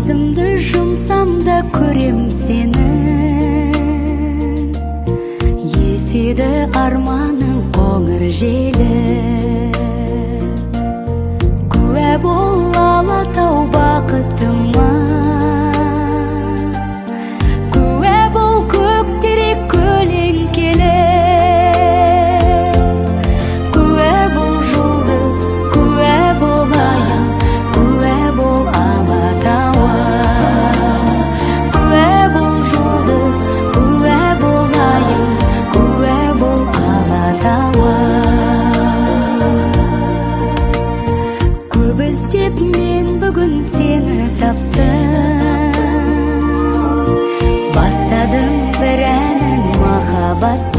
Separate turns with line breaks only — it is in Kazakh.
көзімді жұмсам да көрем сені, еседі арманың қоңыр желі. Куә бол Алатау бақытыма, куә бол көктерек көлеңкелі, куә бол жұлдыз, куә бол айым, куә бол Алатауым. Куә бол жұлдыз, куә бол айым, куә бол Алатауым. Көп іздеп мен бүгін сені таптым, бастадым бір әнін махаббат.